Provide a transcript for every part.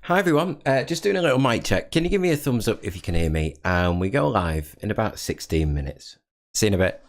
Hi everyone, just doing a little mic check. Can you give me a thumbs up if you can hear me? And we go live in about 16 minutes. See you in a bit.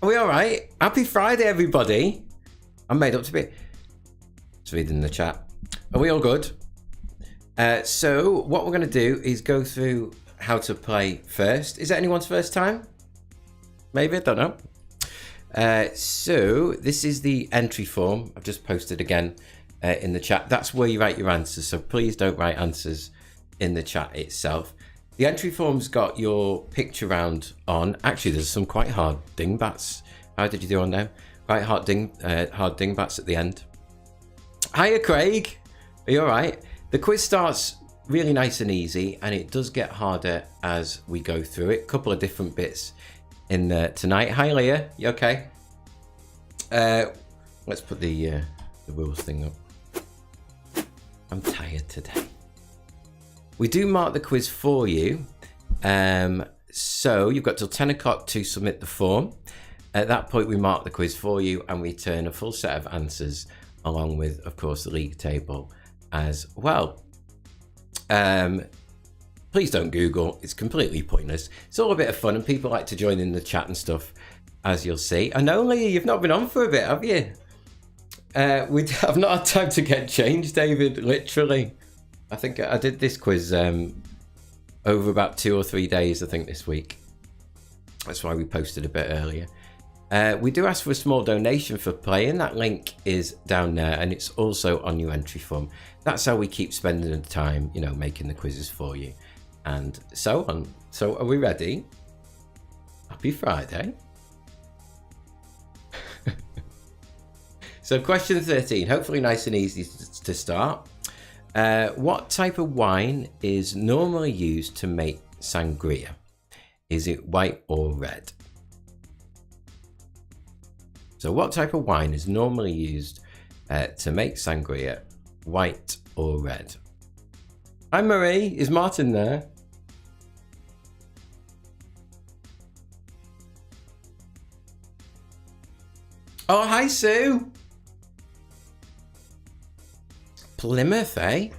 Are we all right? Happy Friday, everybody. I'm made up to be. Let's read in the chat. Are we all good? So what we're going to do is go through how to play first. Is it anyone's first time? Maybe, I don't know. So this is the entry form. I've just posted again in the chat. That's where you write your answers. So please don't write answers in the chat itself. The entry form's got your picture round on. Actually, there's some quite hard dingbats. How did you do on them? Quite hard dingbats at the end. Hiya, Craig. Are you all right? The quiz starts really nice and easy, and it does get harder as we go through it. Couple of different bits in there tonight. Hi, Leah. You okay? Let's put the rules thing up. I'm tired today. We do mark the quiz for you. So you've got till 10 o'clock to submit the form. At that point, we mark the quiz for you and we return a full set of answers along with, of course, the league table as well. Please don't Google. It's completely pointless. It's all a bit of fun and people like to join in the chat and stuff, as you'll see. And only you've not been on for a bit, have you? I've not had time to get changed, David, literally. I think I did this quiz over about 2 or 3 days, I think, this week. That's why we posted a bit earlier. We do ask for a small donation for playing. That link is down there and it's also on your entry form. That's how we keep spending the time, you know, making the quizzes for you and so on. So are we ready? Happy Friday. So question 13, hopefully nice and easy to start. What type of wine is normally used to make sangria? Is it white or red? So what type of wine is normally used to make sangria, white or red? Hi Marie, is Martin there? Oh, hi Sue. Plymouth, eh?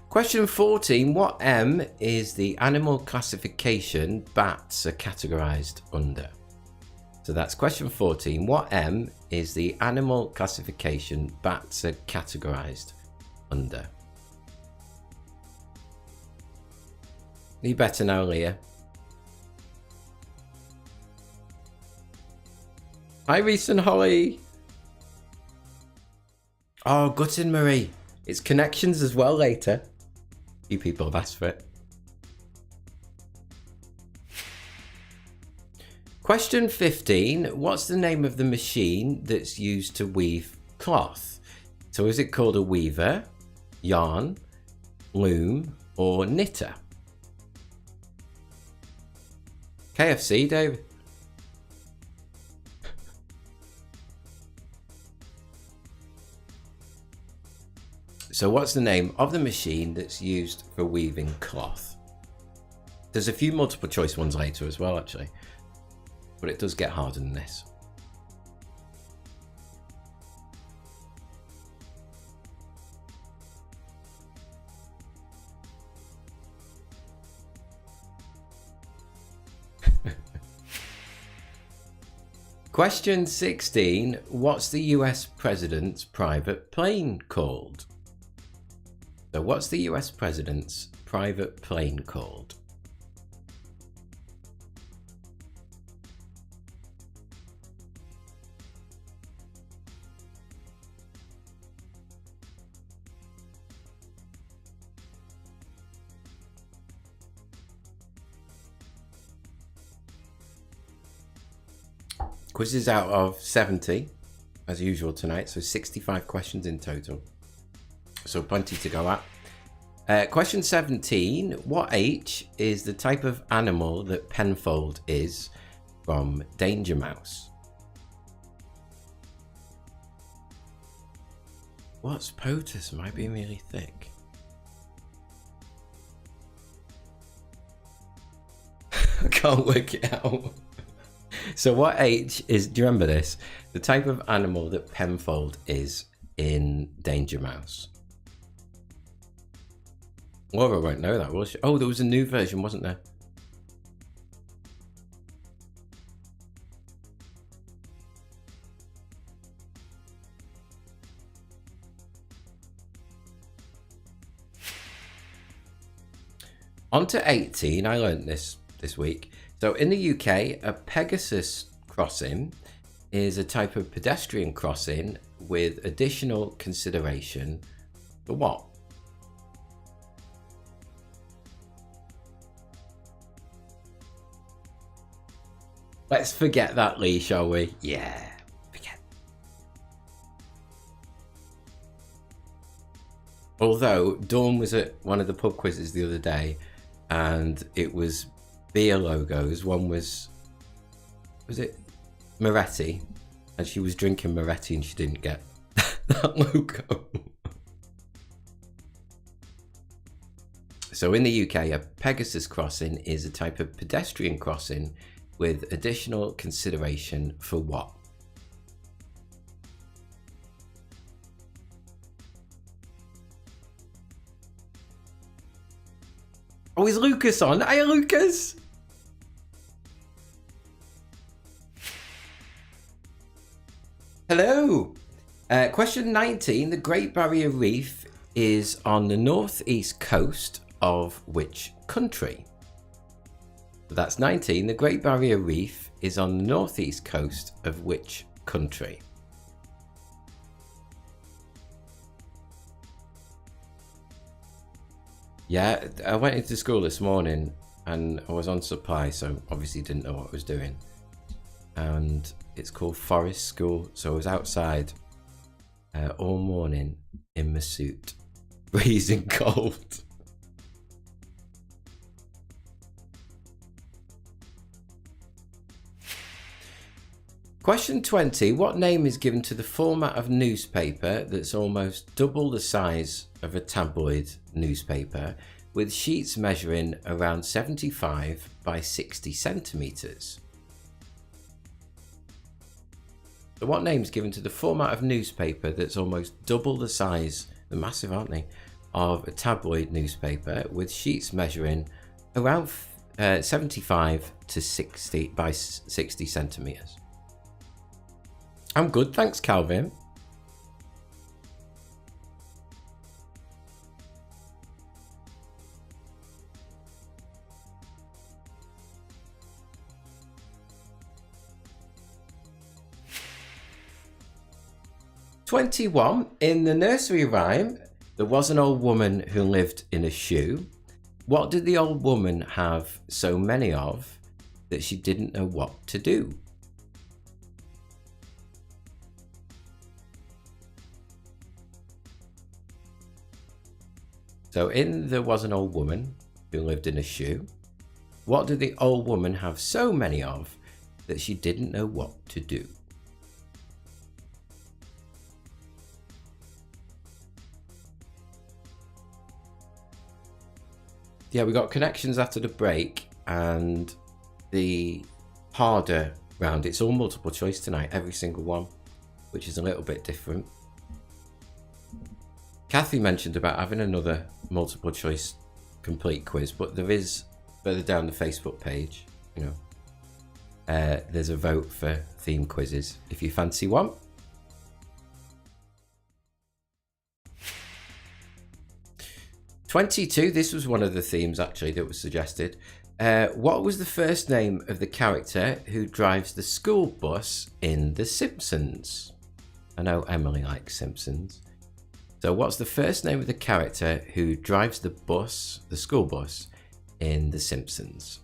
Question 14. What M is the animal classification bats are categorized under? So that's question 14. What M is the animal classification bats are categorized under? You better know, Leah. Hi, Reese and Holly. Oh, gutting, Marie. It's connections as well later. You people have asked for it. Question 15. What's the name of the machine that's used to weave cloth? So is it called a weaver, yarn, loom, or knitter? KFC, David. So what's the name of the machine that's used for weaving cloth? There's a few multiple choice ones later as well, actually. But it does get harder than this. Question 16. What's the US president's private plane called? So what's the US president's private plane called? Quiz is out of 70, as usual tonight, so 65 questions in total. So plenty to go at. Question 17. What H is the type of animal that Penfold is from Danger Mouse? What's POTUS? Might be really thick. I can't work it out. So what H is, do you remember this? The type of animal that Penfold is in Danger Mouse. Laura won't know that, will she? Oh, there was a new version, wasn't there? On to 18. I learned this week. So in the UK, a Pegasus crossing is a type of pedestrian crossing with additional consideration for what? Let's forget that, Lee, shall we? Yeah, forget. Although Dawn was at one of the pub quizzes the other day, and it was beer logos. One was it Moretti, and she was drinking Moretti and she didn't get that logo. So in the UK, a Pegasus crossing is a type of pedestrian crossing with additional consideration for what? Oh, is Lucas on? Hiya, Lucas! Hello! Question 19. The Great Barrier Reef is on the northeast coast of which country? That's 19. The Great Barrier Reef is on the northeast coast of which country? Yeah, I went into school this morning and I was on supply, so obviously didn't know what I was doing. And it's called Forest School, so I was outside all morning in my suit, freezing cold. Question 20. What name is given to the format of newspaper that's almost double the size of a tabloid newspaper, with sheets measuring around 75 by 60 centimetres? So what name is given to the format of newspaper that's almost double the size, they're massive, aren't they, of a tabloid newspaper, with sheets measuring around 75 to 60 by 60 centimetres? I'm good, thanks, Calvin. "21. In the nursery rhyme, there was an old woman who lived in a shoe. What did the old woman have so many of that she didn't know what to do?" So in There Was an Old Woman Who Lived in a Shoe, what did the old woman have so many of that she didn't know what to do? Yeah, we got connections after the break, and the harder round, it's all multiple choice tonight, every single one, which is a little bit different. Kathy mentioned about having another multiple choice complete quiz, but there is, further down the Facebook page, you know, there's a vote for theme quizzes if you fancy one. "22, this was one of the themes actually that was suggested. What was the first name of the character who drives the school bus in The Simpsons? I know Emily likes Simpsons. So what's the first name of the character who drives the bus, the school bus, in The Simpsons?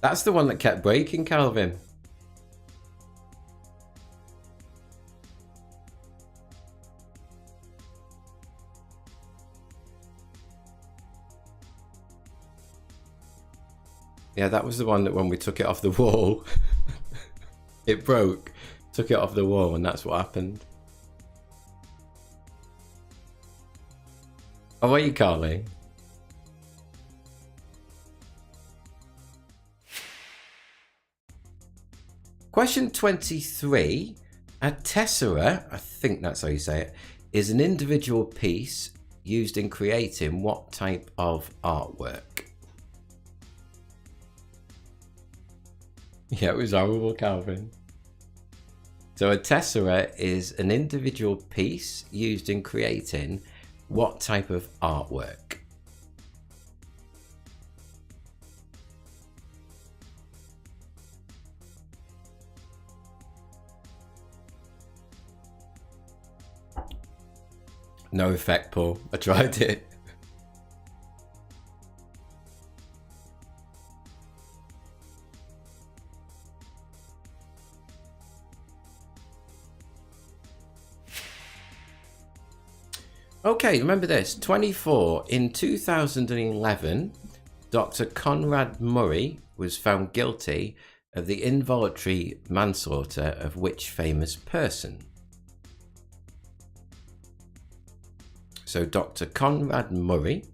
That's the one that kept breaking, Calvin. Yeah, that was the one that when we took it off the wall, it broke. Took it off the wall, and that's what happened. How are you, Carly? Question 23. A tessera, I think that's how you say it, is an individual piece used in creating what type of artwork? Yeah, it was horrible, Calvin. So a tessera is an individual piece used in creating what type of artwork? No effect, Paul. I tried it. Okay, remember this. 24. In 2011, Dr. Conrad Murray was found guilty of the involuntary manslaughter of which famous person? So Dr. Conrad Murray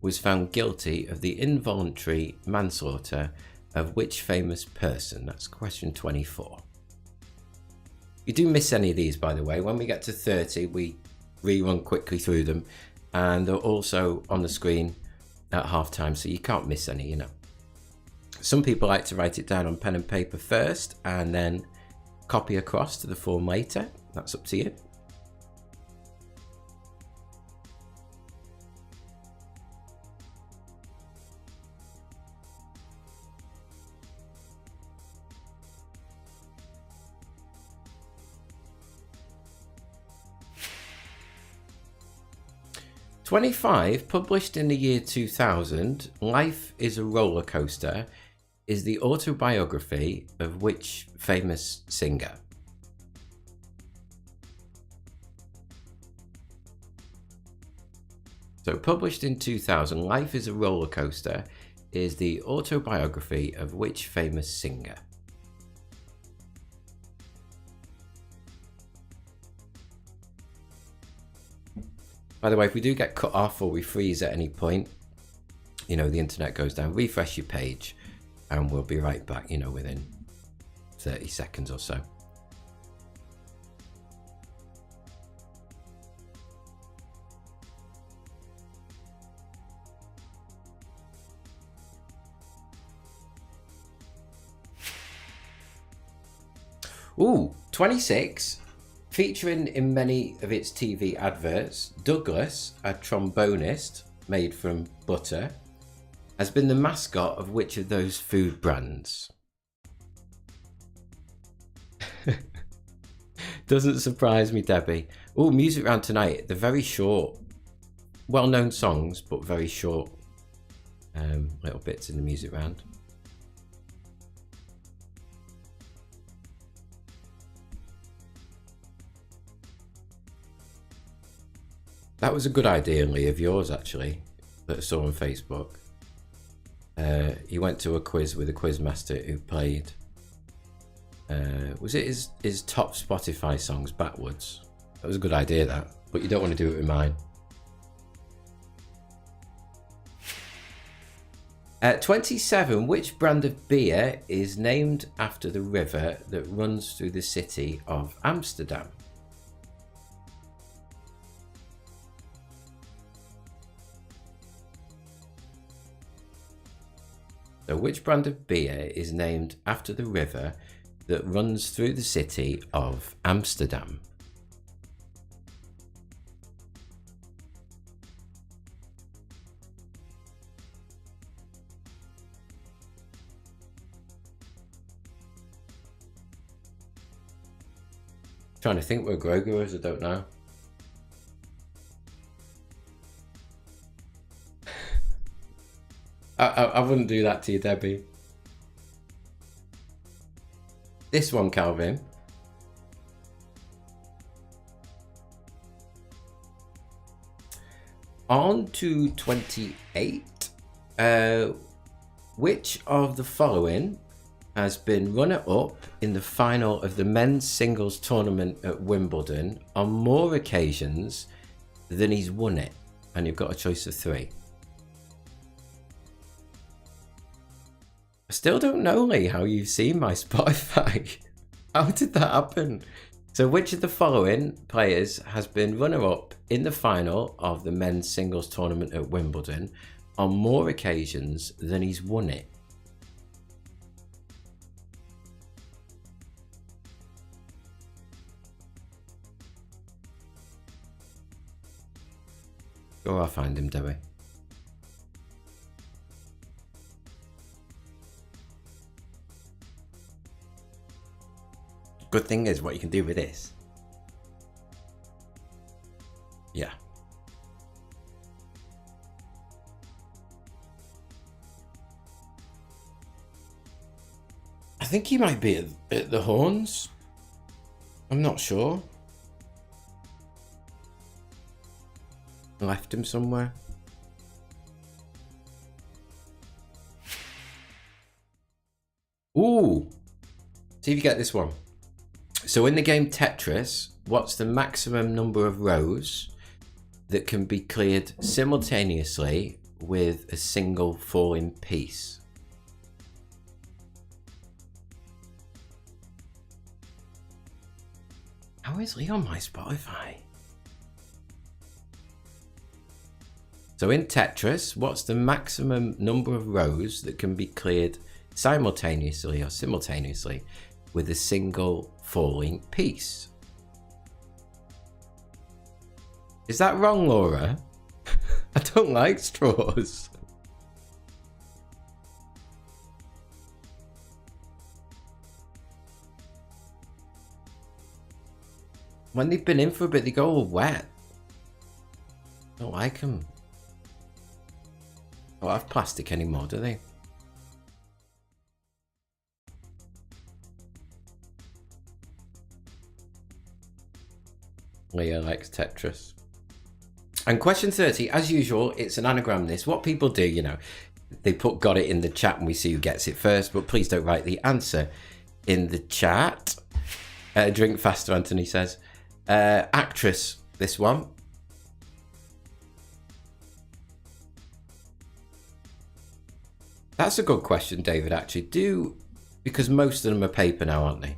was found guilty of the involuntary manslaughter of which famous person? That's question 24. You do miss any of these, by the way. When we get to 30, we rerun quickly through them, and they're also on the screen at halftime, so you can't miss any, you know. Some people like to write it down on pen and paper first and then copy across to the form later. That's up to you. "25, published in the year 2000, Life is a Roller Coaster, is the autobiography of which famous singer?" So published in 2000, Life is a Roller Coaster is the autobiography of which famous singer? By the way, if we do get cut off or we freeze at any point, you know, the internet goes down, refresh your page and we'll be right back, you know, within 30 seconds or so. Ooh, 26. Featuring in many of its TV adverts, Douglas, a trombonist made from butter, has been the mascot of which of those food brands? Doesn't surprise me, Debbie. Oh, music round tonight. They're very short. Well-known songs, but very short little bits in the music round. That was a good idea, Lee, of yours, actually, that I saw on Facebook. He went to a quiz with a quiz master who played, was it his top Spotify songs backwards? That was a good idea, that, but you don't want to do it with mine. 27. Which brand of beer is named after the river that runs through the city of Amsterdam? So which brand of beer is named after the river that runs through the city of Amsterdam? Trying to think where Grogu is, I don't know. I wouldn't do that to you, Debbie. This one, Calvin. On to 28. Which of the following has been runner-up in the final of the men's singles tournament at Wimbledon on more occasions than he's won it? And you've got a choice of 3. I still don't know, Lee, how you've seen my Spotify. How did that happen? So which of the following players has been runner-up in the final of the men's singles tournament at Wimbledon on more occasions than he's won it? Or I'll find him, Debbie. Good thing is what you can do with this. Yeah. I think he might be at the Horns. I'm not sure. Left him somewhere. Ooh. See if you get this one. So in the game Tetris, what's the maximum number of rows that can be cleared simultaneously with a single falling piece? How is Lee on my Spotify? So in Tetris, what's the maximum number of rows that can be cleared simultaneously or simultaneously with a single falling piece? Is that wrong, Laura? I don't like straws. When they've been in for a bit, they go all wet. I don't like them. They don't have plastic anymore, do they? Leah likes Tetris. And question 30, as usual, it's an anagram this. What people do, you know, they got it in the chat and we see who gets it first, but please don't write the answer in the chat. Drink faster, Anthony says. Actress, this one. That's a good question, David, actually. Because most of them are paper now, aren't they?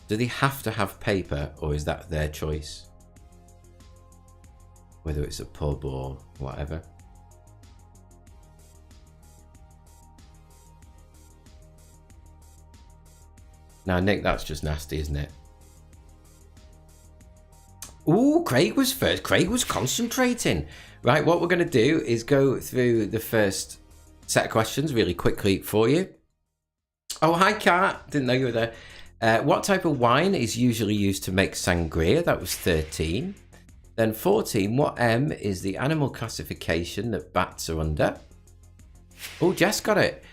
Do they have to have paper, or is that their choice? Whether it's a pub or whatever. Now, Nick, that's just nasty, isn't it? Ooh, Craig was first. Craig was concentrating. Right, what we're going to do is go through the first set of questions really quickly for you. Oh, hi, Kat. Didn't know you were there. What type of wine is usually used to make sangria? That was 13. Then 14, what M is the animal classification that bats are under? Oh, Jess got it.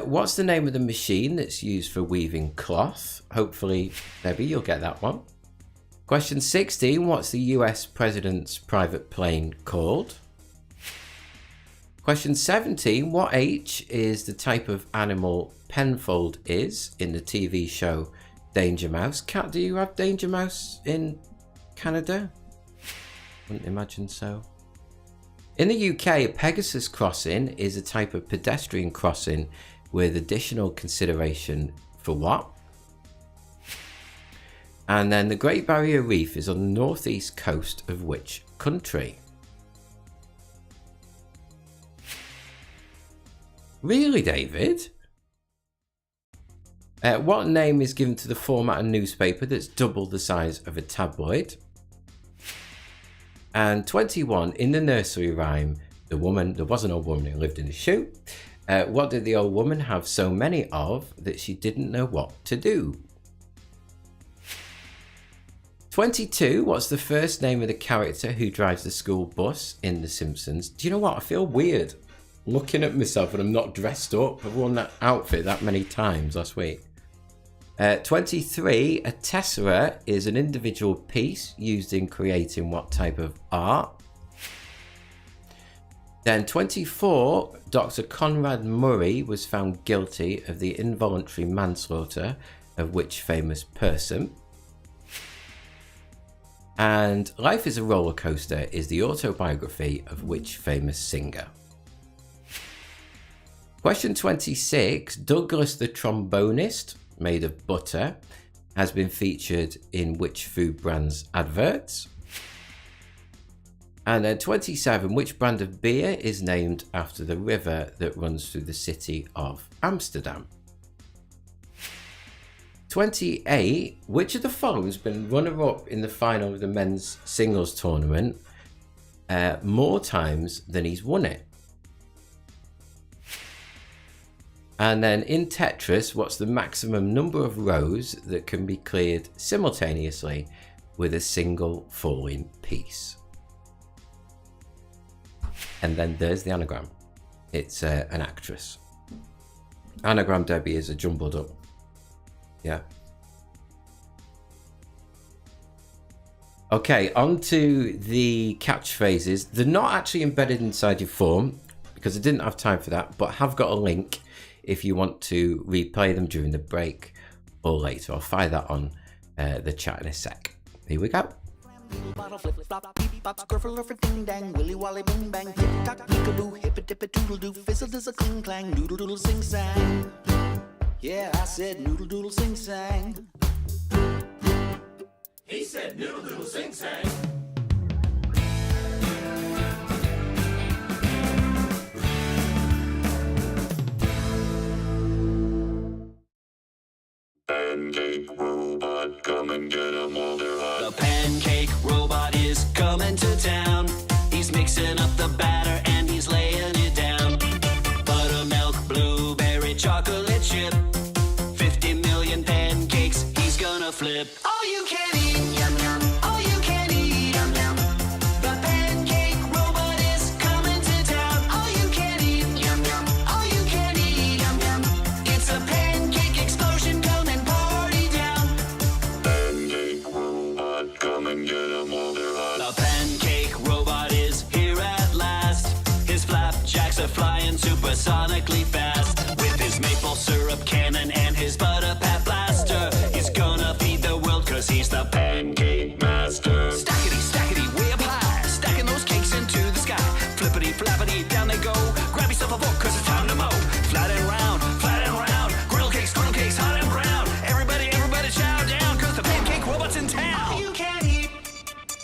What's the name of the machine that's used for weaving cloth? Hopefully, Debbie, you'll get that one. Question 16, what's the US president's private plane called? Question 17, what H is the type of animal Penfold is in the TV show Danger Mouse? Kat, do you have Danger Mouse in Canada? Wouldn't imagine so. In the UK, a Pegasus crossing is a type of pedestrian crossing with additional consideration for what? And then the Great Barrier Reef is on the northeast coast of which country? Really, David? What name is given to the format of newspaper that's double the size of a tabloid? And 21, in the nursery rhyme, there was an old woman who lived in a shoe. What did the old woman have so many of that she didn't know what to do? 22, what's the first name of the character who drives the school bus in The Simpsons? Do you know what? I feel weird looking at myself and I'm not dressed up. I've worn that outfit that many times last week. 23, a tessera is an individual piece used in creating what type of art? Then 24, Dr. Conrad Murray was found guilty of the involuntary manslaughter of which famous person? And Life is a Roller Coaster is the autobiography of which famous singer? Question 26, Douglas the trombonist, made of butter, has been featured in which food brand's adverts? And then 27, which brand of beer is named after the river that runs through the city of Amsterdam? 28, which of the following has been runner-up in the final of the men's singles tournament more times than he's won it? And then in Tetris, what's the maximum number of rows that can be cleared simultaneously with a single falling piece? And then there's the anagram. It's an actress. Anagram Debbie is a jumbled up. Yeah. Okay, on to the catchphrases. They're not actually embedded inside your form because I didn't have time for that, but I have got a link if you want to replay them during the break or later. I'll fire that on the chat in a sec. Here we go. Bottle flip flop, beep bop, skirfle or ding dang, willy wally bing bang, tick tock, peekaboo, hip it dip it doodle doo, fizzle does a cling clang, noodle doodle sing sang. Yeah, I said noodle doodle sing sang. He said noodle doodle sing sang. Pancake robot, come and get 'em while they're hot. The pancake robot is coming to town. He's mixing up the batter and he's laying it down. Buttermilk, blueberry, chocolate chip. 50 million pancakes he's gonna flip. All you can eat, yum yum. All you can eat, yum yum. The pancake robot is coming to town. All you can eat, yum yum. All you can eat, yum yum. It's a pancake explosion, come and party down. Pancake robot, come and get 'em while they're hot. The pancake robot is here at last. His flapjacks are flying supersonically fast. With his maple syrup cannon and his butter pat blaster, he's gonna feed the world 'cause he's the pancake master. Stackety, stackety, way up high, stacking those cakes into the sky. Flippity, flappity, down they go. Grab yourself a fork 'cause it's time to mow. Flat and round, griddle cakes, hot and brown. Everybody, everybody chow down 'cause the pancake robot's in town. All you can eat,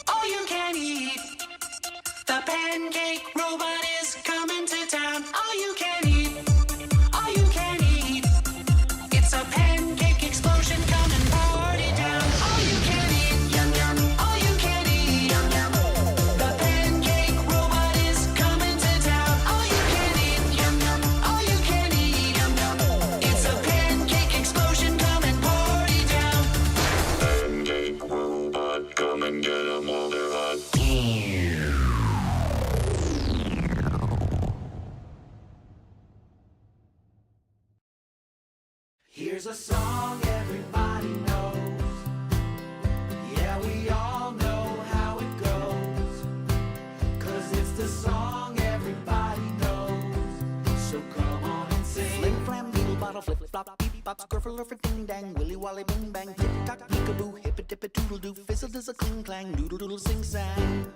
all you can eat. The pancake robot is coming to town. All you can eat, all you can eat. It's a pancake explosion, come and party down. All you can eat, yum yum. All you can eat, yum yum. The pancake robot is coming to town. All you can eat, yum yum. All you can eat, yum yum. It's a pancake explosion, come and party down. Pancake robot, come and get 'em while they're hot. Here's a song everybody knows. Yeah, we all know how it goes. 'Cause it's the song everybody knows. So come on and sing. Flim flam doodle bottle flip flop beep bop skirfle or ding dang willy wally bing bang tick tock peekaboo hip it dip it doodle doo fizzle does a cling clang noodle doodle sing sang.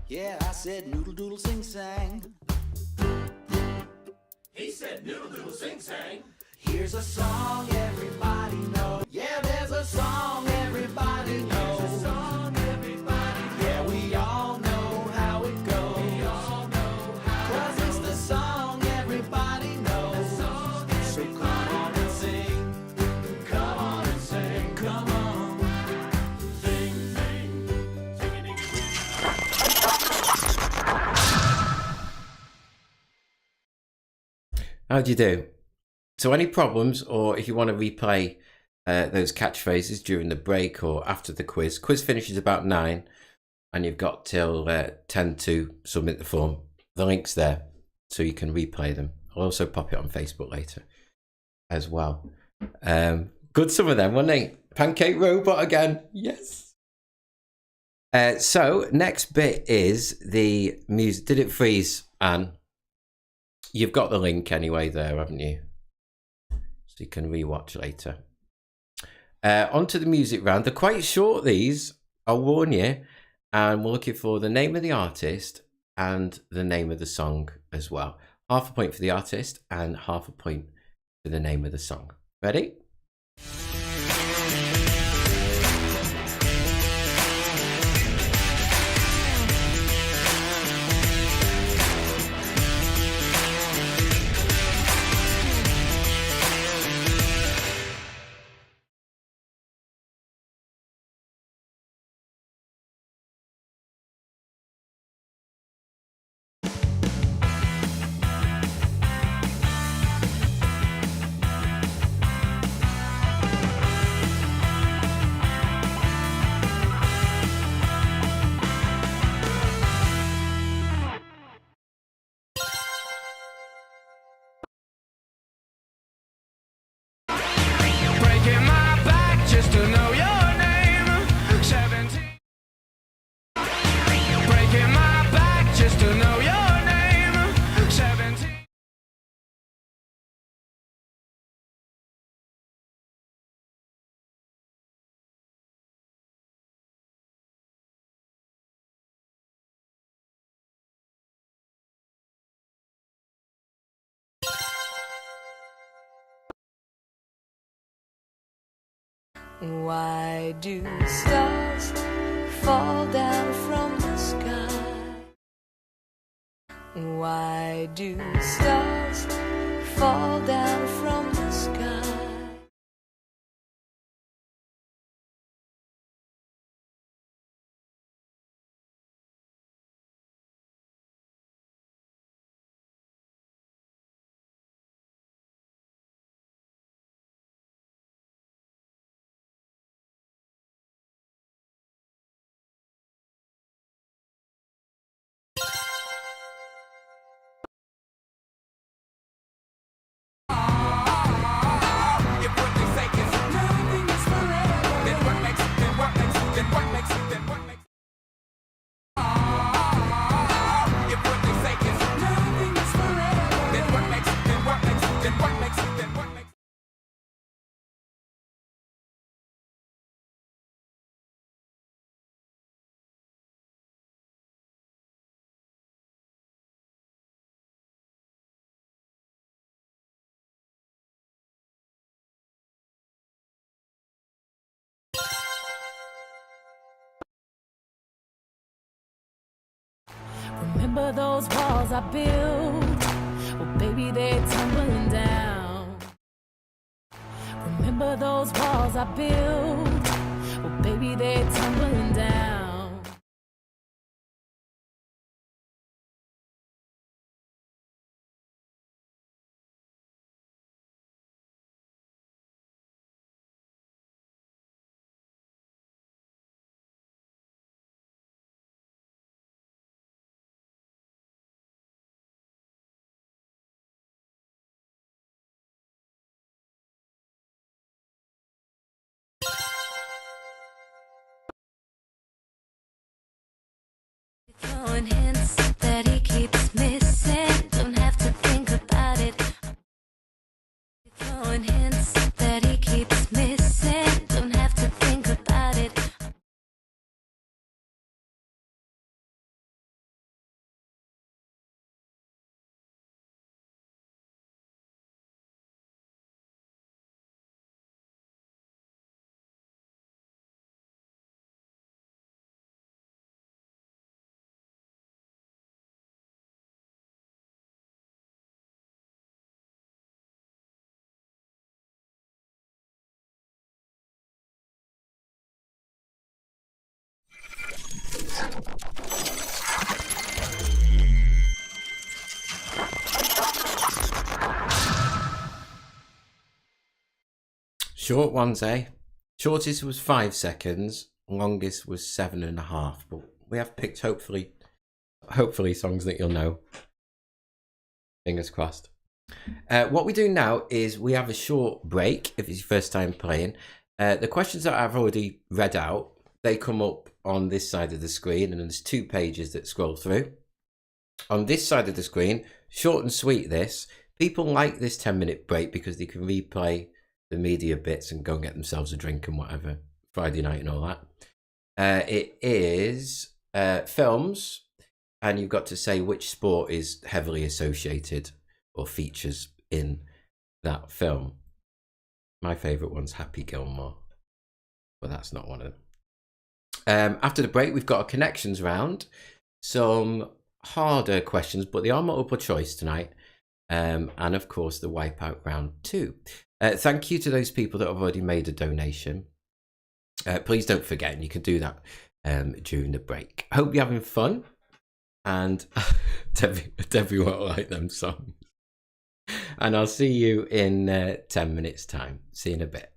Yeah, I said noodle doodle sing sang. He said noodle doodle sing sang. Here's a song everybody knows. Yeah, there's a song everybody knows. There's a song everybody knows. Yeah, we all know how it goes. We all know how 'cause it's the song everybody knows. So come on and sing. Come on and sing. Come on. Sing, sing. Sing it. How'd you do? So any problems, or if you want to replay those catchphrases during the break or after the quiz finishes about 9 and you've got till 10 to submit the form. The link's there so you can replay them. I'll also pop it on Facebook later as well. Good, some of them, weren't they? Pancake robot again. Yes. So next bit is the music. Did it freeze, Anne? You've got the link anyway there, haven't you? So you can rewatch later. Onto the music round. They're quite short, these, I'll warn you. And we're looking for the name of the artist and the name of the song as well. Half a point for the artist and half a point for the name of the song. Ready? Why do stars fall down from the sky? Why do stars fall down from the sky? Remember those walls I built? Well, baby, they're tumbling down. Remember those walls I built? Well, baby, they're tumbling down. Throwing hints that he keeps missing. Don't have to think about it. Throwing hints that he keeps missing. Don't have to think about it. Short ones, eh? Shortest was 5 seconds, longest was 7.5. But we have picked hopefully songs that you'll know. Fingers crossed. What we do now is we have a short break if it's your first time playing. The questions that I've already read out, they come up on this side of the screen, and there's 2 pages that scroll through. On this side of the screen, short and sweet this. People like this 10-minute break because they can replay the media bits and go and get themselves a drink and whatever, Friday night and all that. It is films, and you've got to say which sport is heavily associated or features in that film. My favourite one's Happy Gilmore, but that's not one of them. After the break, we've got a connections round, some harder questions, but they are multiple choice tonight, and of course the wipeout round 2. Thank you to those people that have already made a donation. Please don't forget, and you can do that during the break. Hope you're having fun, and Debbie won't like them songs. And I'll see you in 10 minutes time. See you in a bit.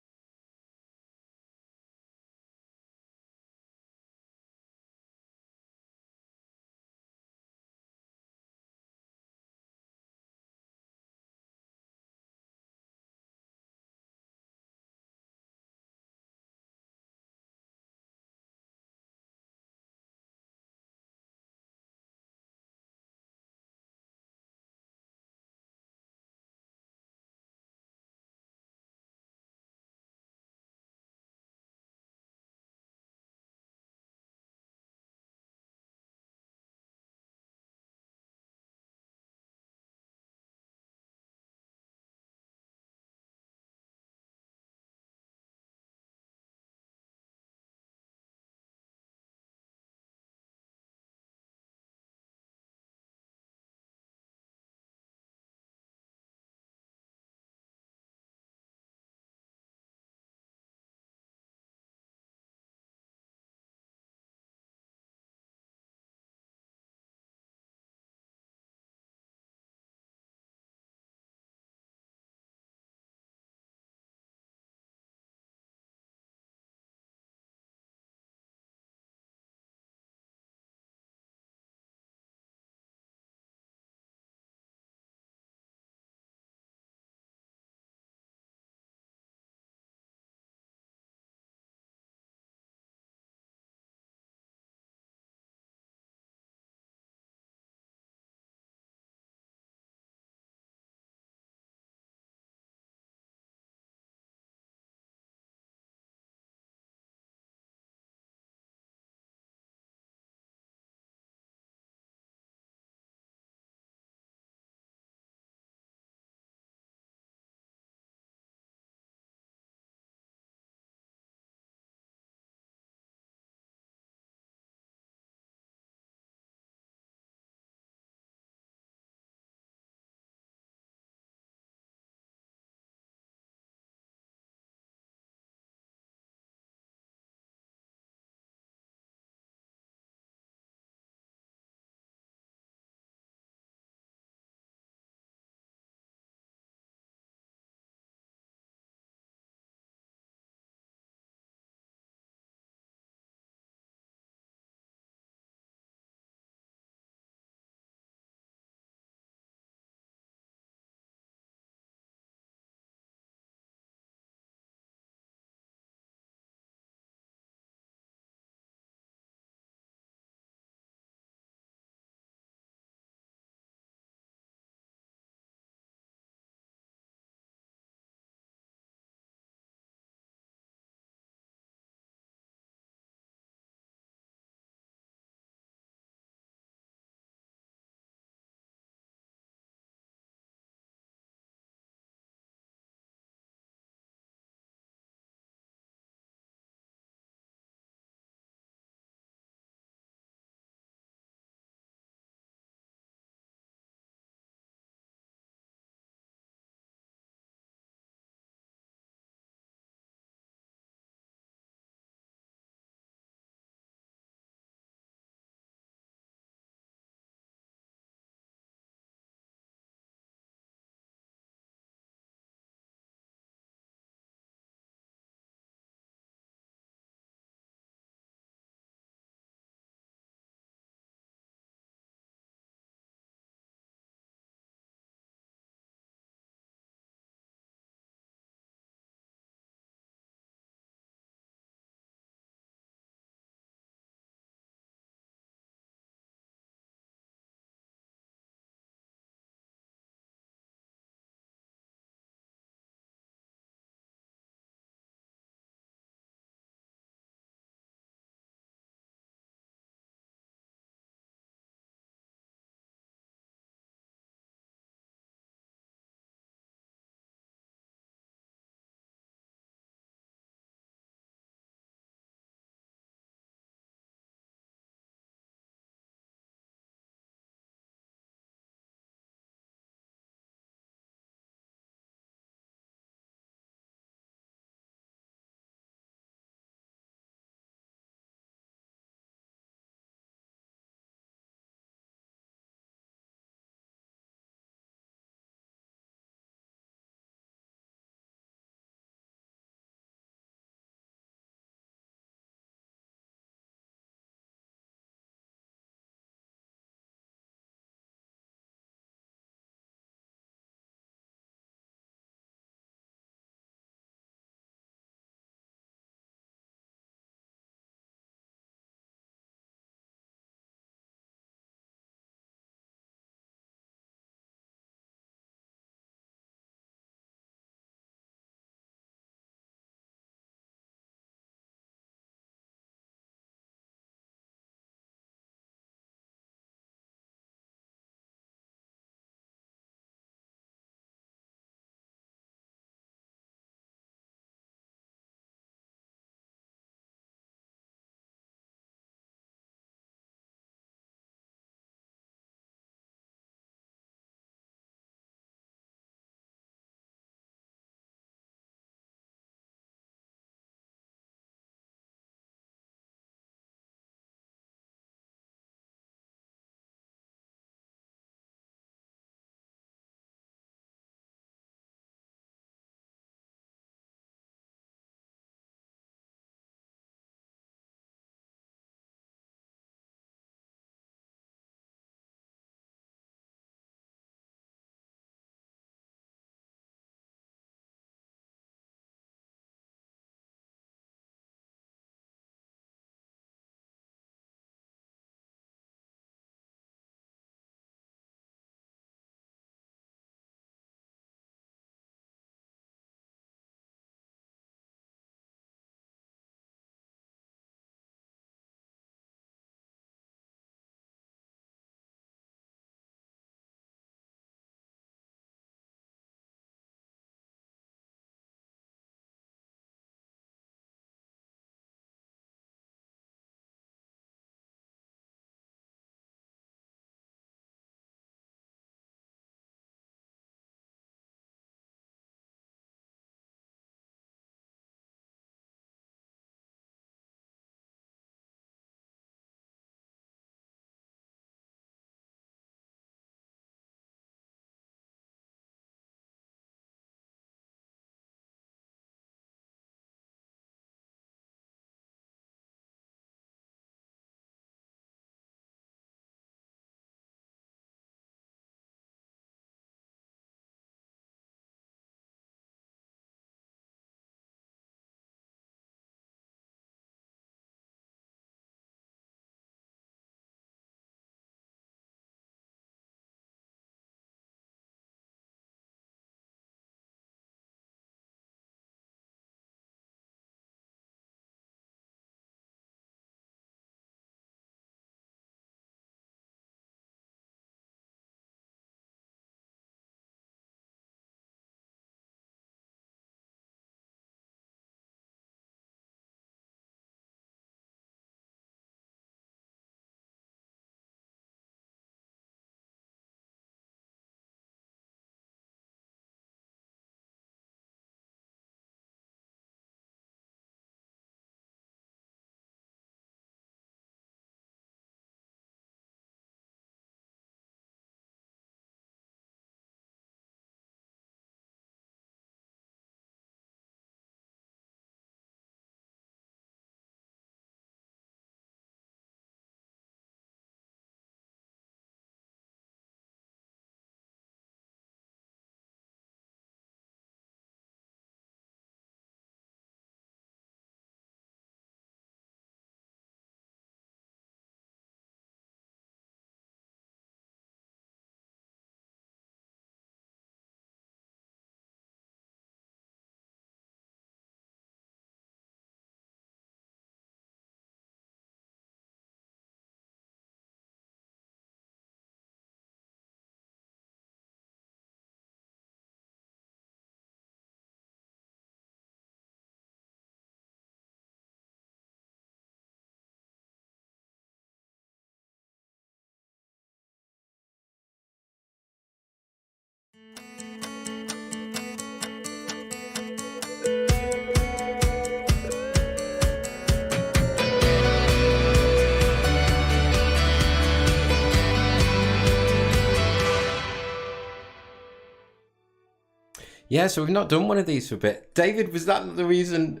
Yeah, so we've not done one of these for a bit. David, was that the reason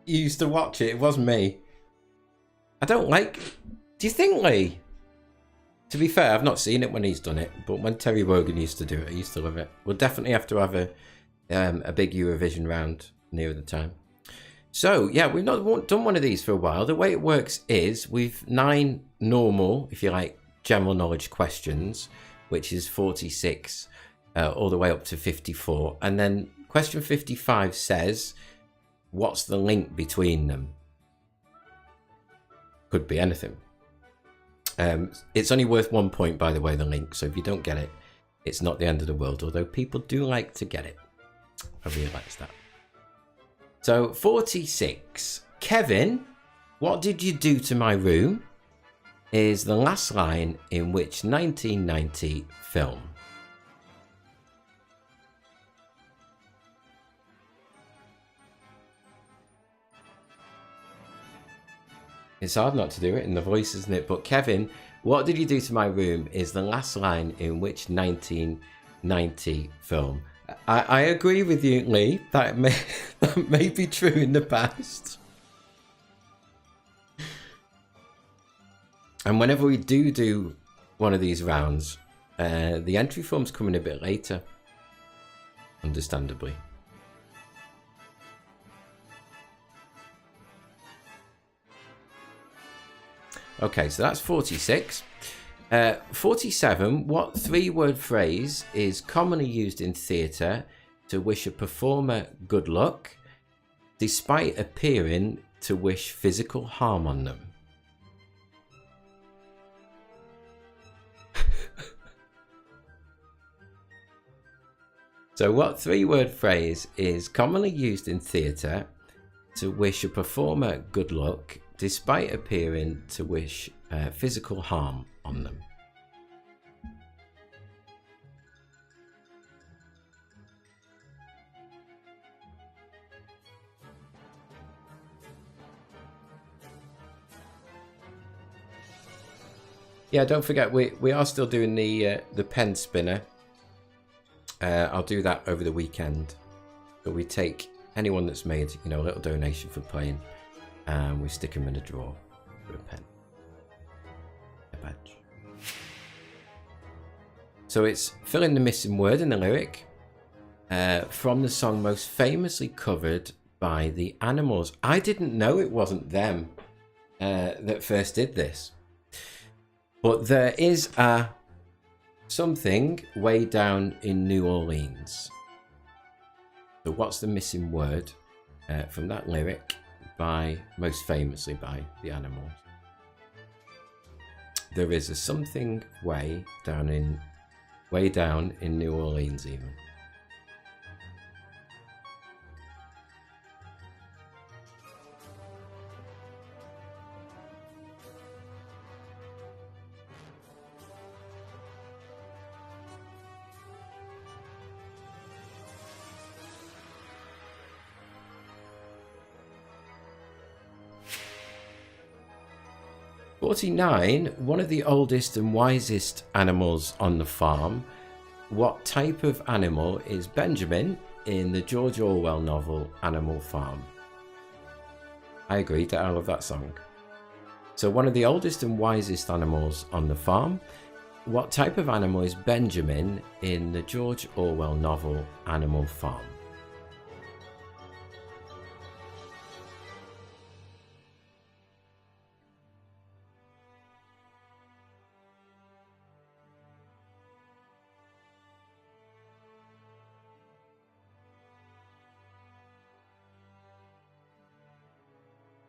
you used to watch it? It wasn't me. I don't like... Do you think, Lee? To be fair, I've not seen it when he's done it, but when Terry Wogan used to do it, I used to love it. We'll definitely have to have a big Eurovision round near the time. So, yeah, we've not done one of these for a while. The way it works is we've 9 normal, if you like, general knowledge questions, which is 46 all the way up to 54. And then question 55 says, what's the link between them? Could be anything. It's only worth 1 point, by the way, the link. So if you don't get it, it's not the end of the world, although people do like to get it. I realise that. So 46. Kevin, what did you do to my room? Is the last line in which 1990 film? It's hard not to do it in the voice, isn't it? But Kevin, what did you do to my room is the last line in which 1990 film? I agree with you, Lee. That may be true in the past. And whenever we do one of these rounds, the entry form's coming a bit later, understandably. Okay, so that's 46. 47, what 3-word phrase is commonly used in theatre to wish a performer good luck, despite appearing to wish physical harm on them? So what 3-word phrase is commonly used in theatre to wish a performer good luck, despite appearing to wish physical harm on them? Yeah, don't forget we are still doing the pen spinner. I'll do that over the weekend. But we take anyone that's made, you know, a little donation for playing, and we stick them in a drawer for a pen, a badge. So it's fill in the missing word in the lyric from the song most famously covered by the Animals. I didn't know it wasn't them that first did this. But there is something way down in New Orleans. So what's the missing word from that lyric by, most famously by, the Animals? There is a something way down in New Orleans even. One of the oldest and wisest animals on the farm. What type of animal is Benjamin in the George Orwell novel Animal Farm? I agree, I love that song. So one of the oldest and wisest animals on the farm. What type of animal is Benjamin in the George Orwell novel Animal Farm?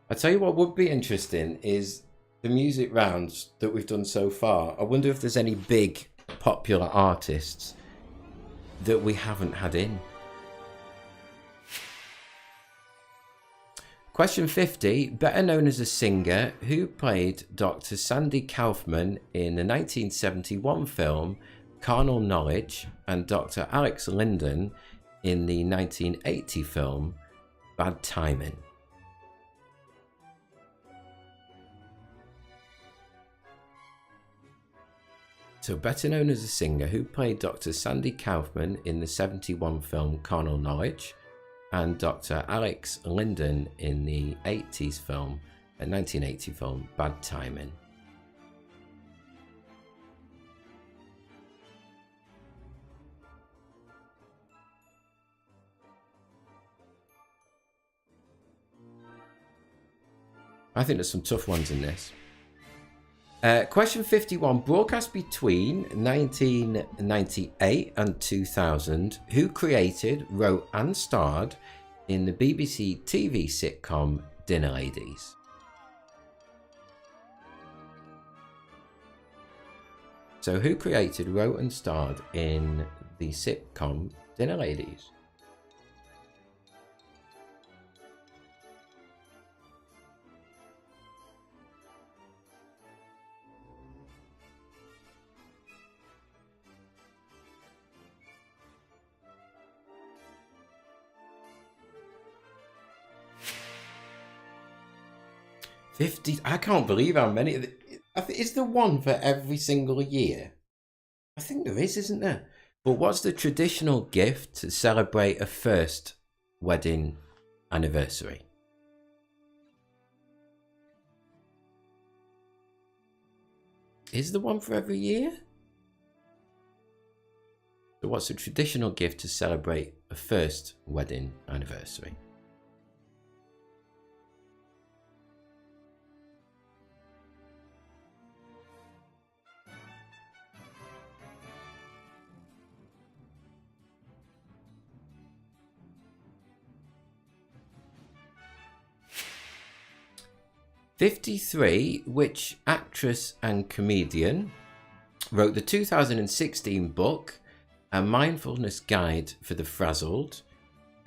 I tell you what would be interesting is the music rounds that we've done so far. I wonder if there's any big popular artists that we haven't had in. Question 50, better known as a singer, who played Dr. Sandy Kaufman in the 1971 film Carnal Knowledge, and Dr. Alex Linden in the 1980 film Bad Timing? So better known as a singer, who played Dr. Sandy Kaufman in the 71 film Carnal Knowledge and Dr. Alex Linden in the 1980 film Bad Timing. I think there's some tough ones in this. Question 51. Broadcast between 1998 and 2000, who created, wrote and starred in the BBC TV sitcom Dinner Ladies? So who created, wrote and starred in the sitcom Dinner Ladies? I can't believe how many. Is there one for every single year? I think there is, isn't there? But what's the traditional gift to celebrate a first wedding anniversary? Is there one for every year? So what's the traditional gift to celebrate a first wedding anniversary? '53, which actress and comedian wrote the 2016 book A Mindfulness Guide for the Frazzled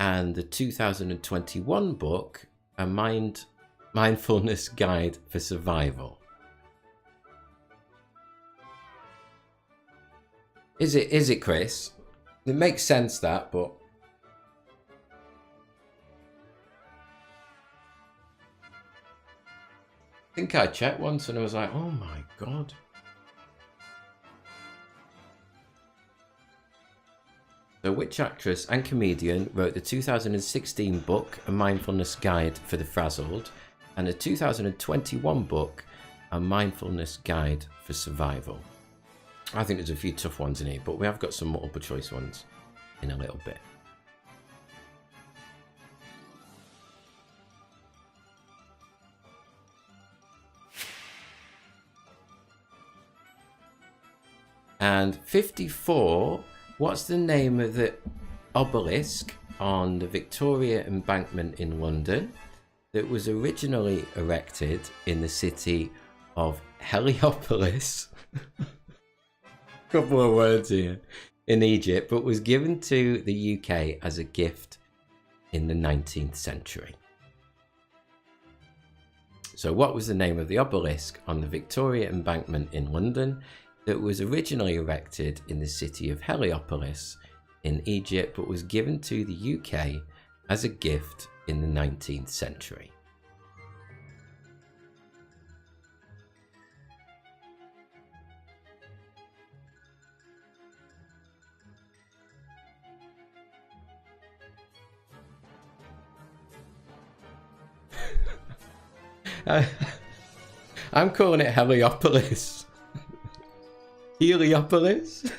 and the 2021 book A Mindfulness Guide for Survival? Is it Chris? It makes sense that, but I think I checked once and I was like, oh my god. So which actress and comedian wrote the 2016 book A Mindfulness Guide for the Frazzled and the 2021 book A Mindfulness Guide for Survival? I think there's a few tough ones in here, but we have got some multiple choice ones in a little bit. And 54, what's the name of the obelisk on the Victoria Embankment in London that was originally erected in the city of Heliopolis? Couple of words here. In Egypt, but was given to the UK as a gift in the 19th century. So what was the name of the obelisk on the Victoria Embankment in London that was originally erected in the city of Heliopolis in Egypt, but was given to the UK as a gift in the 19th century? I'm calling it Heliopolis. Heliopolis?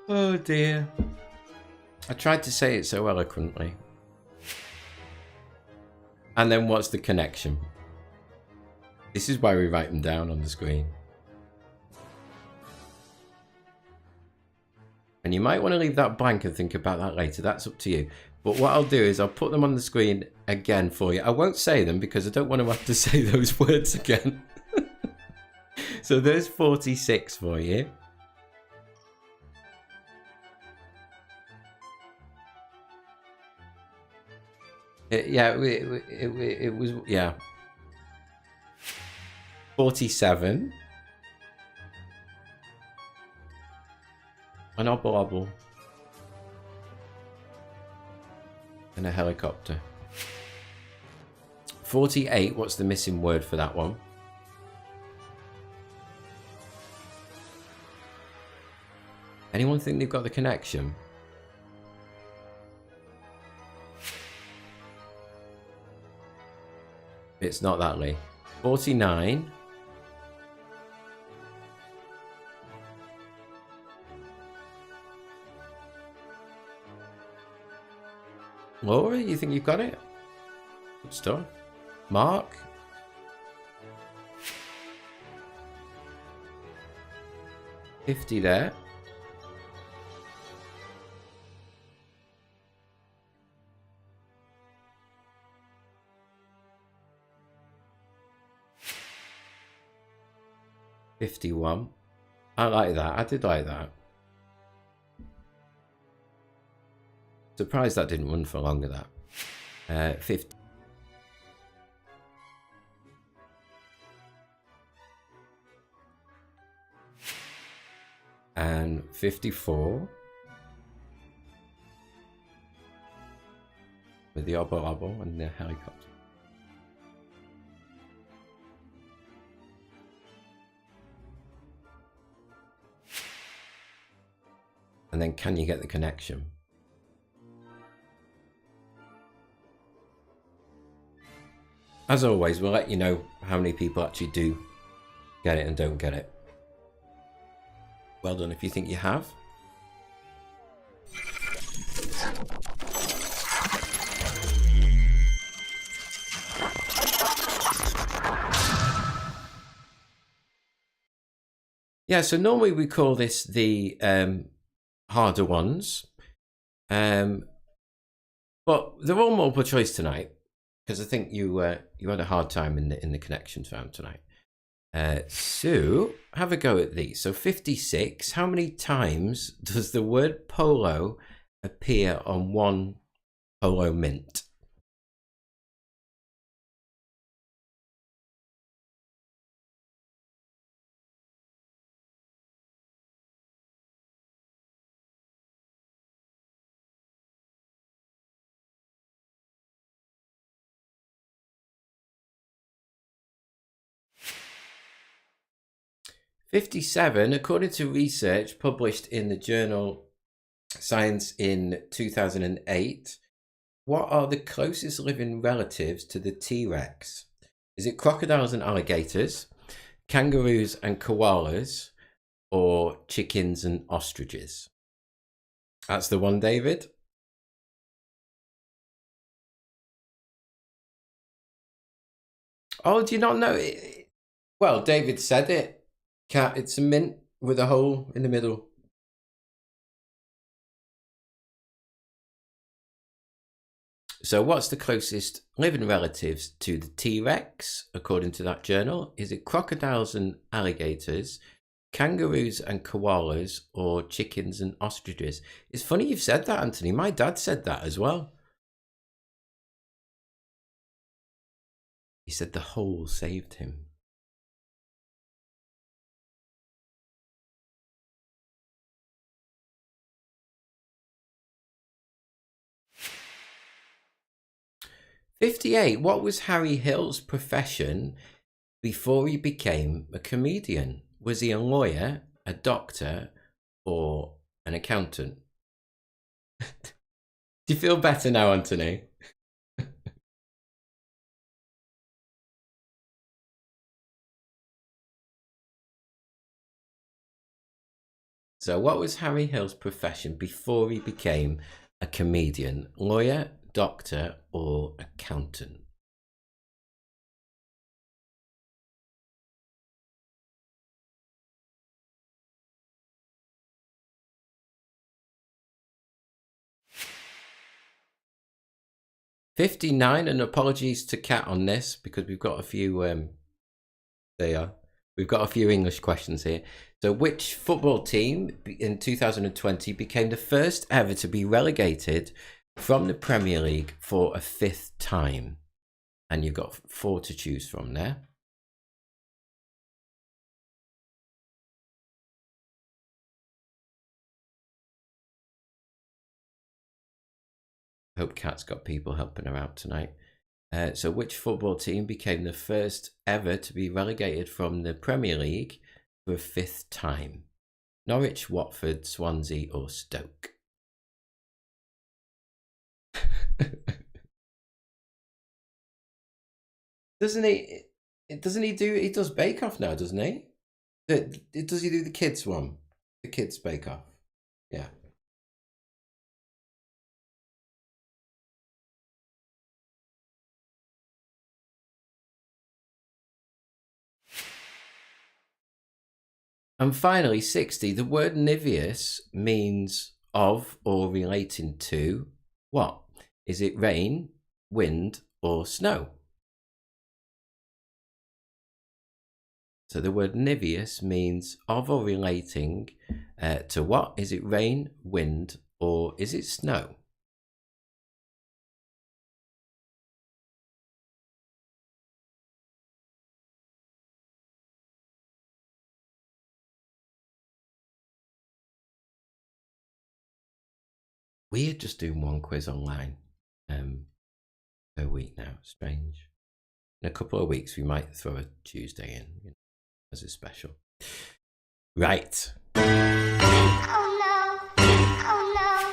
Oh dear. I tried to say it so eloquently. And then what's the connection? This is why we write them down on the screen. And you might want to leave that blank and think about that later. That's up to you. But what I'll do is I'll put them on the screen again for you. I won't say them because I don't want to have to say those words again. So there's 46 for you. It was, yeah. 47. An obble obble. And a helicopter. 48, what's the missing word for that one? Anyone think they've got the connection? It's not that, Lee. 49. Laura, you think you've got it? Good stuff. Mark? $50 there. $51. I like that. I did like that. Surprised that didn't run for longer, that. 50. And 54. With the Obo Obo and the helicopter. And then can you get the connection? As always, we'll let you know how many people actually do get it and don't get it. Well done if you think you have. Yeah, so normally we call this the harder ones. But they're all multiple choice tonight because I think you had a hard time in the connections round tonight. So have a go at these. So 56, how many times does the word polo appear on one polo mint? $57, according to research published in the journal Science in 2008, what are the closest living relatives to the T-Rex? Is it crocodiles and alligators, kangaroos and koalas, or chickens and ostriches? That's the one, David. Oh, do you not know it? Well, David said it. Cat, it's a mint with a hole in the middle. So what's the closest living relatives to the T-Rex, according to that journal? Is it crocodiles and alligators, kangaroos and koalas, or chickens and ostriches? It's funny you've said that, Anthony. My dad said that as well. He said the hole saved him. $58. What was Harry Hill's profession before he became a comedian? Was he a lawyer, a doctor, or an accountant? Do you feel better now, Anthony? So what was Harry Hill's profession before he became a comedian? Lawyer, doctor, or accountant? $59, and apologies to Kat on this because we've got a few we've got a few English questions here. So which football team in 2020 became the first ever to be relegated from the Premier League for a 5th time? And you've got 4 to choose from there. Hope Kat's got people helping her out tonight. So which football team became the first ever to be relegated from the Premier League for a 5th time? Norwich, Watford, Swansea, or Stoke? Doesn't he? Doesn't he do? He does Bake Off now, doesn't he? Does he do the kids one? The kids Bake Off. Yeah. And finally, 60. The word niveus means of or relating to what? Is it rain, wind, or snow? So the word niveus means of or relating to what? Is it rain, wind, or is it snow? We're just doing one quiz online per week now. Strange. In a couple of weeks, we might throw a Tuesday in, you know, as a special. Right. Oh no. Oh no.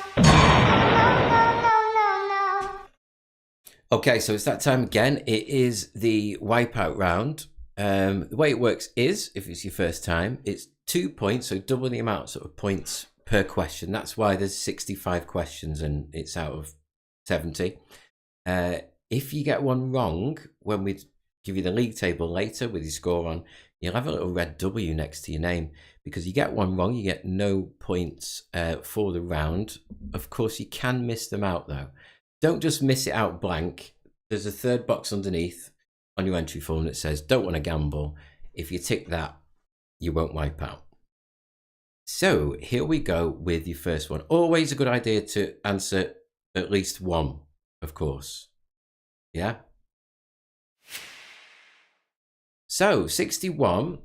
No. Okay, so it's that time again. It is the wipeout round. The way it works is, if it's your first time, it's 2 points, so double the amount of points per question. That's why there's 65 questions and it's out of 70. If you get one wrong, when we give you the league table later with your score on, you'll have a little red W next to your name. Because you get one wrong, you get no points for the round. Of course, you can miss them out, though. Don't just miss it out blank. There's a third box underneath on your entry form that says, don't want to gamble. If you tick that, you won't wipe out. So here we go with your first one. Always a good idea to answer at least one, of course. Yeah? So, 61.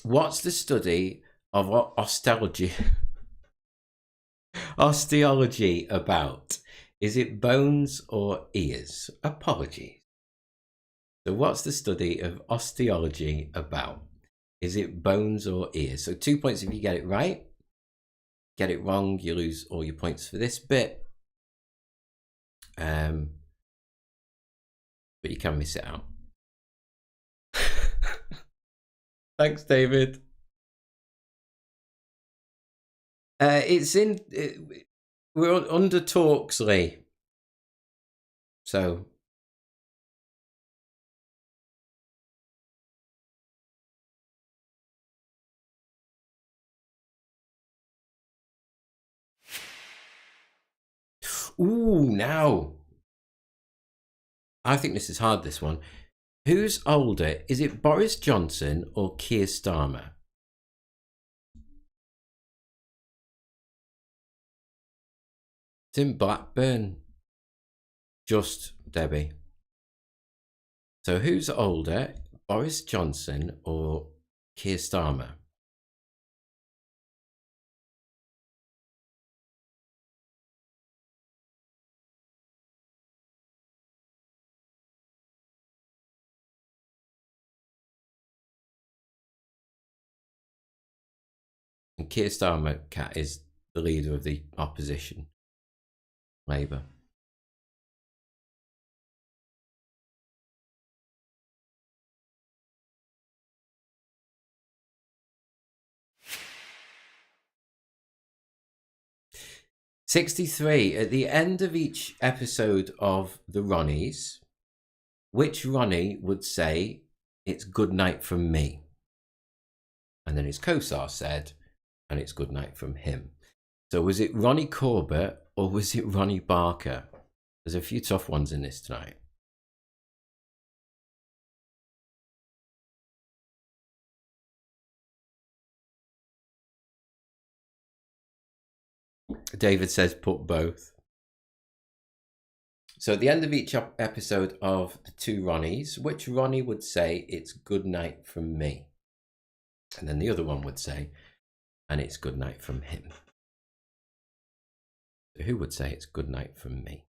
What's the study of osteology? Osteology about? Is it bones or ears? Apologies. So what's the study of osteology about? Is it bones or ears? So 2 points if you get it right. Get it wrong, you lose all your points for this bit. But you can miss it out. Thanks, David. It's in. We're under talks, Lee. So. Ooh, now. I think this is hard, this one. Who's older? Is it Boris Johnson or Keir Starmer? It's in Blackburn. Just Debbie. So who's older? Boris Johnson or Keir Starmer? And Keir Starmer, Cat, is the leader of the opposition, Labour. '63. At the end of each episode of the Ronnies, which Ronnie would say, "It's good night from me"? And then his co-star said, "And it's good night from him." So was it Ronnie Corbett or was it Ronnie Barker? There's a few tough ones in this tonight. David says put both. So at the end of each episode of the two Ronnies, which Ronnie would say, "It's good night from me"? And then the other one would say, "And it's good night from him." So who would say it's good night from me?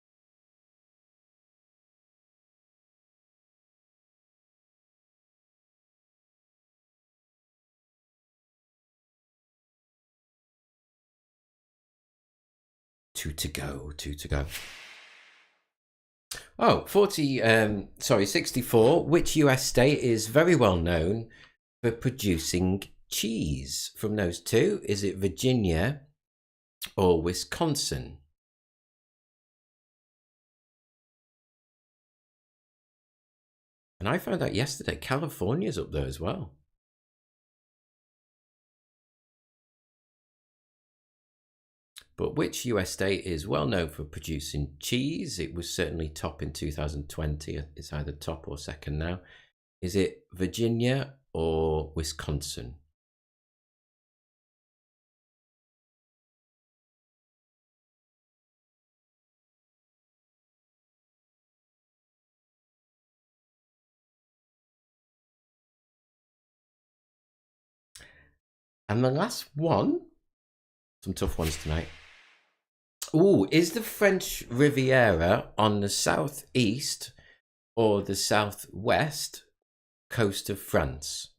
Two to go. Oh, 64. Which US state is very well known for producing cheese? From those two, is it Virginia or Wisconsin? And I found out yesterday, California's up there as well. But which US state is well known for producing cheese? It was certainly top in 2020. It's either top or second now. Is it Virginia or Wisconsin? And the last one, some tough ones tonight. Ooh, is the French Riviera on the southeast or the southwest coast of France?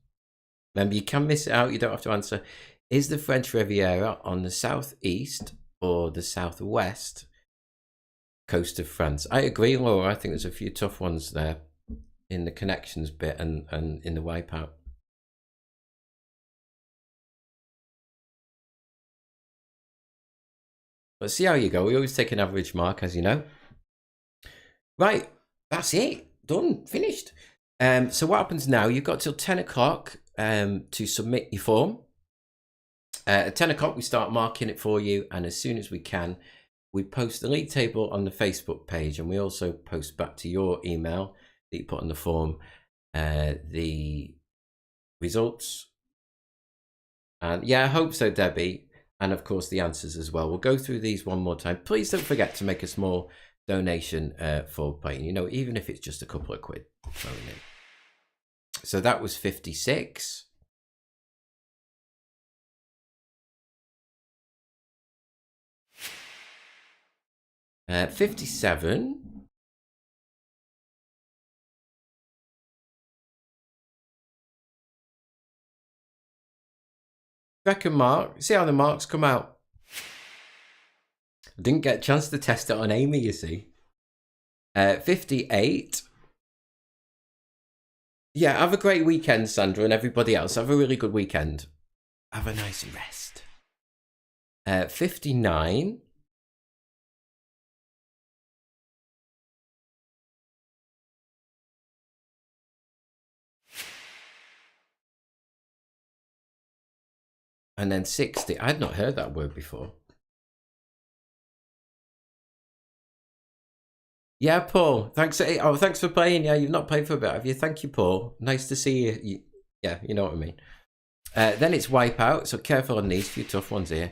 Remember, you can miss it out. You don't have to answer. Is the French Riviera on the southeast or the southwest coast of France? I agree, Laura. I think there's a few tough ones there in the connections bit and in the wipeout. Let's see how you go. We always take an average mark, as you know. Right, that's it. Done, finished. So what happens now? You've got till 10 o'clock to submit your form. At 10 o'clock, we start marking it for you. And as soon as we can, we post the league table on the Facebook page. And we also post back to your email that you put on the form the results. And yeah, I hope so, Debbie. And of course, the answers as well. We'll go through these one more time. Please don't forget to make a small donation for playing. You know, even if it's just a couple of quid. So that was 56. Uh, 57. Second mark. See how the marks come out. I didn't get a chance to test it on Amy, you see. 58. Yeah, have a great weekend, Sandra, and everybody else. Have a really good weekend. Have a nice rest. 59. And then 60. I'd not heard that word before. Yeah, Paul. Thanks. Thanks for playing. Yeah, you've not played for a bit, have you? Thank you, Paul. Nice to see you. Yeah, you know what I mean. Then it's wipeout. So careful on these few tough ones here.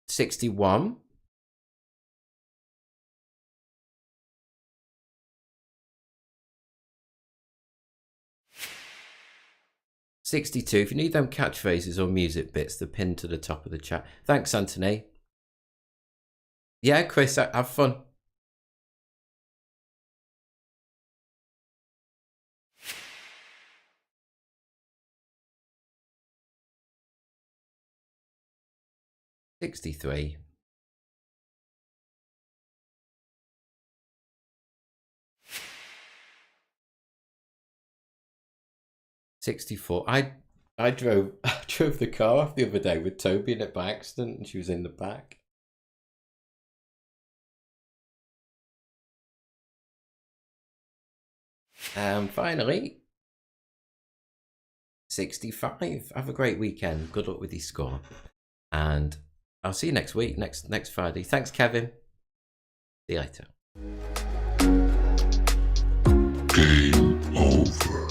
61. $62. If you need them catchphrases or music bits, they're pinned to the top of the chat. Thanks, Anthony. Yeah, Chris, have fun. $63. $64. I drove the car off the other day with Toby in it by accident, and she was in the back. And finally, 65. Have a great weekend. Good luck with your score, and I'll see you next week, next Friday. Thanks, Kevin. See you later. Game over.